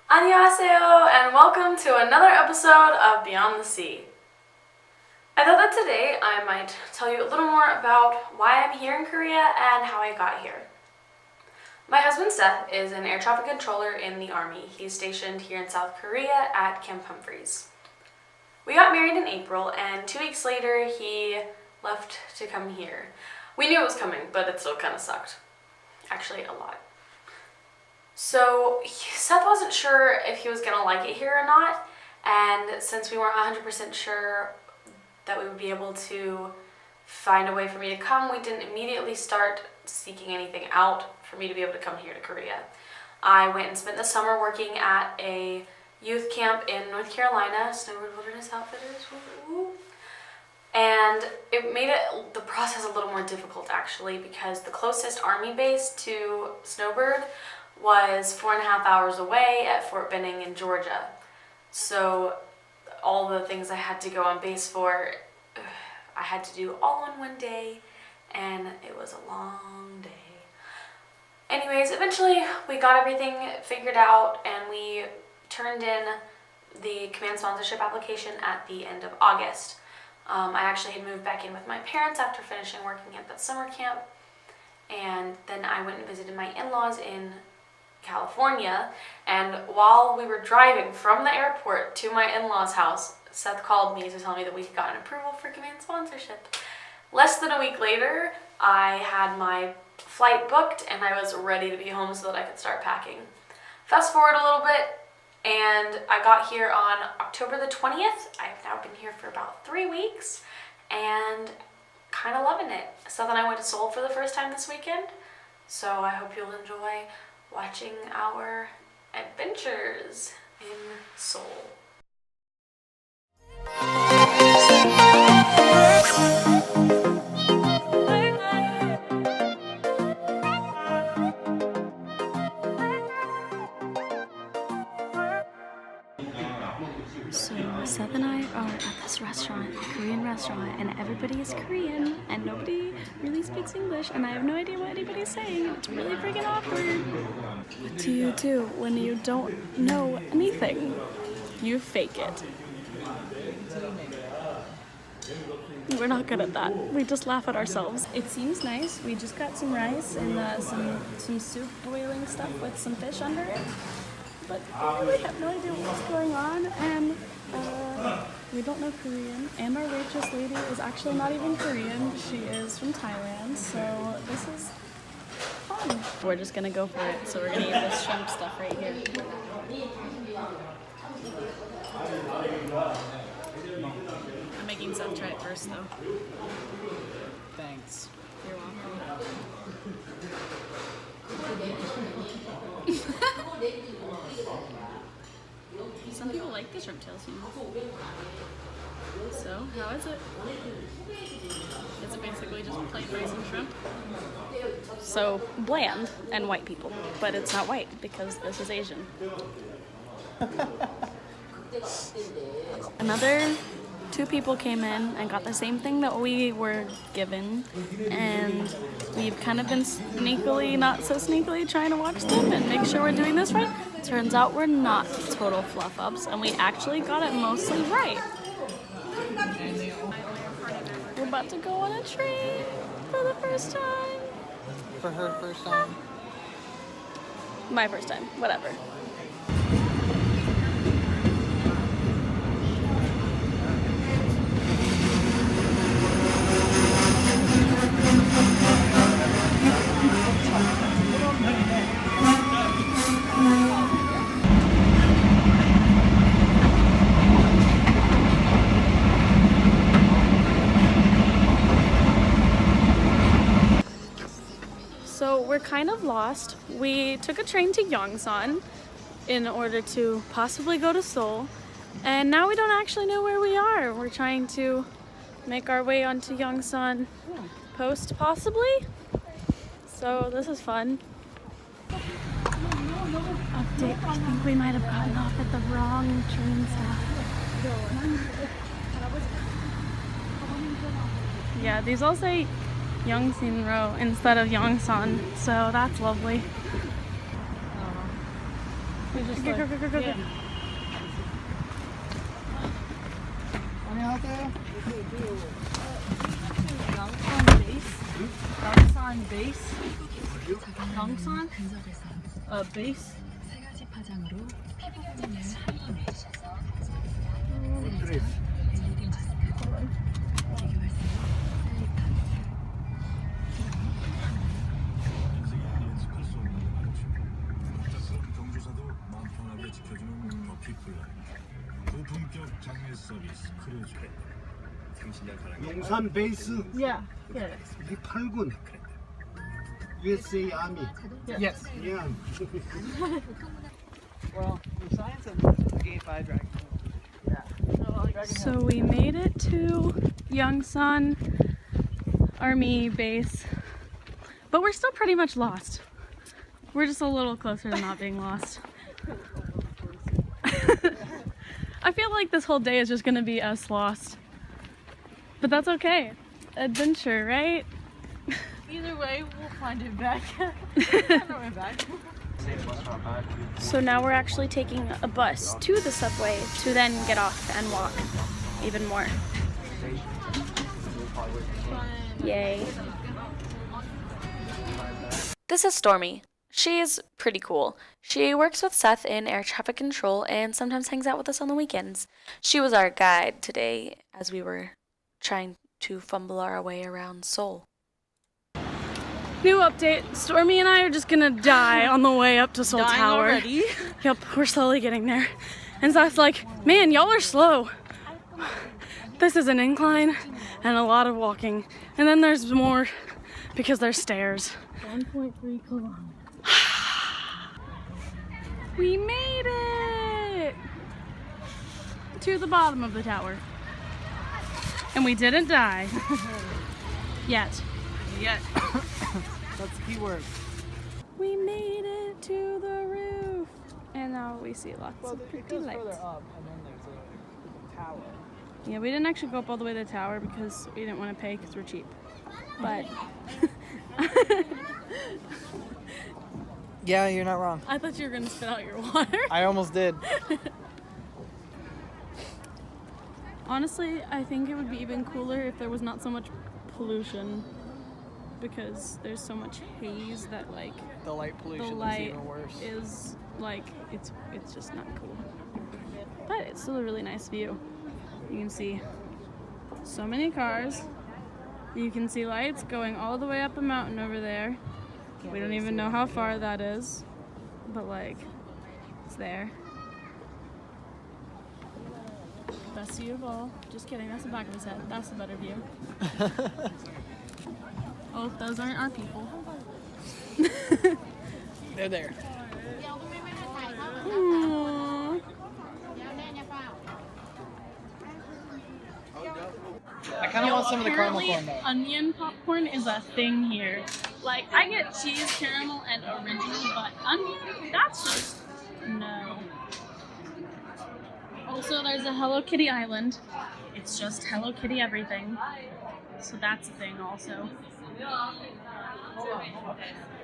Annyeonghaseyo, and welcome to another episode of Beyond the Sea. I thought that today I might tell you a little more about why I'm here in Korea and how I got here. My husband Seth is an air traffic controller in the Army. He's stationed here in South Korea at Camp Humphreys. We got married in April, and 2 weeks later he left to come here. We knew it was coming, but it still kind of sucked. Actually, a lot. So Seth wasn't sure if he was gonna like it here or not, and since we weren't 100% sure that we would be able to find a way for me to come, we didn't immediately start seeking anything out for me to be able to come here to Korea. I went and spent the summer working at a youth camp in North Carolina, Snowbird Wilderness Outfitters, and it made the process a little more difficult actually, because the closest Army base to Snowbird was 4.5 hours away at Fort Benning in Georgia. So all the things I had to go on base for, I had to do all in one day, and it was a long day. Anyways, eventually we got everything figured out and we turned in the command sponsorship application at the end of August. I actually had moved back in with my parents after finishing working at that summer camp, and then I went and visited my in-laws in California, and while we were driving from the airport to my in-laws' house, Seth called me to tell me that we had gotten approval for command sponsorship. Less than a week later, I had my flight booked and I was ready to be home so that I could start packing. Fast forward a little bit, and I got here on October the 20th. I've now been here for about 3 weeks and kind of loving it. Seth and I went to Seoul for the first time this weekend, so I hope you'll enjoy watching our adventures in Seoul. So Seth and I are at this restaurant, a Korean restaurant, and everybody is Korean and nobody really speaks English, and I have no idea what anybody's saying. It's really freaking awkward. What do you do when you don't know anything? You fake it. We're not good at that. We just laugh at ourselves. It seems nice. We just got some rice and some soup boiling stuff with some fish under it. But I really have no idea what's going on, and we don't know Korean, and our waitress lady is actually not even Korean. She is from Thailand, so this is fun. We're just gonna go for it, so we're gonna eat this shrimp stuff right here. I'm making Seth try it first, though. Thanks. You're welcome. Some people like the shrimp tails, you know. So, how is it? Is it basically just plain rice and shrimp? So, bland and white people, but it's not white because this is Asian. Another 2 people came in and got the same thing that we were given, and we've kind of been sneakily, not so sneakily, trying to watch them and make sure we're doing this right. Turns out we're not total fluff-ups, and we actually got it mostly right. We're about to go on a train for the first time. For her first time? My first time, whatever. So we're kind of lost. We took a train to Yongsan in order to possibly go to Seoul, and now we don't actually know where we are. We're trying to make our way onto Yongsan Post, possibly. So this is fun. Update, I think we might have gotten off at the wrong train stop. Yeah, these all say Yongsin Row instead of Yongsan, so that's lovely. We just go. Yeah. 안녕하세요. Gangsan base. Gangsan base. Gangsan. Base. 경조사도 마음 편하게 지켜주는 커피 콜라. 고품격 장례 서비스 크루즈. 30년 사랑. 용산 베이스 Yeah. Yeah. 8군 USA Army. Yes. Yeah. Well, the science of Game 5 Dragon. So we made it to Yongsan Army base, but we're still pretty much lost. We're just a little closer to not being lost. I feel like this whole day is just gonna be us lost. But that's okay. Adventure, right? Either way, we'll find it back. On our way back. So now we're actually taking a bus to the subway to then get off and walk even more. Yay. This is Stormy. She's pretty cool. She works with Seth in air traffic control and sometimes hangs out with us on the weekends. She was our guide today as we were trying to fumble our way around Seoul. New update. Stormy and I are just gonna die on the way up to Seoul Dying Tower. already? Yep, we're slowly getting there. And Seth's like, man, y'all are slow. This is an incline and a lot of walking. And then there's more because there's stairs. 1.3 kilometers. We made it to the bottom of the tower. And we didn't die. Yet. Yet. That's the key word. We made it to the roof. And now we see lots Well, of it pretty goes lights. further up, and then there's a tower. Yeah, we didn't actually go up all the way to the tower because we didn't want to pay because we're cheap. But Yeah, you're not wrong. I thought you were going to spit out your water. I almost did. Honestly, I think it would be even cooler if there was not so much pollution because there's so much haze that like The light the pollution is light even worse. is like it's just not cool. But it's still a really nice view. You can see so many cars. You can see lights going all the way up a mountain over there. We don't even know how far that is, but like it's there. Best view of all. Just kidding, that's the back of his head. That's the better view. Oh, those aren't our people. They're there. Aww. I kind of want some of the caramel Apparently, corn though. onion popcorn is a thing here. Like, I get cheese, caramel, and original, but onion, that's just no. Also, there's a Hello Kitty island. It's just Hello Kitty everything. So that's a thing also.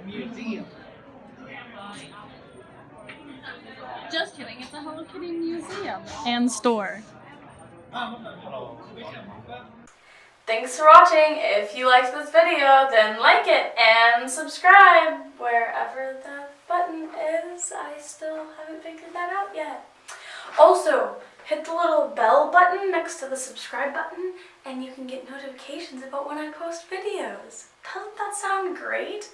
Museum. Just kidding, it's a Hello Kitty museum and store. Thanks for watching. If you liked this video, then like it and subscribe wherever the button is. I still haven't figured that out yet. Also, hit the little bell button next to the subscribe button and you can get notifications about when I post videos. Doesn't that sound great?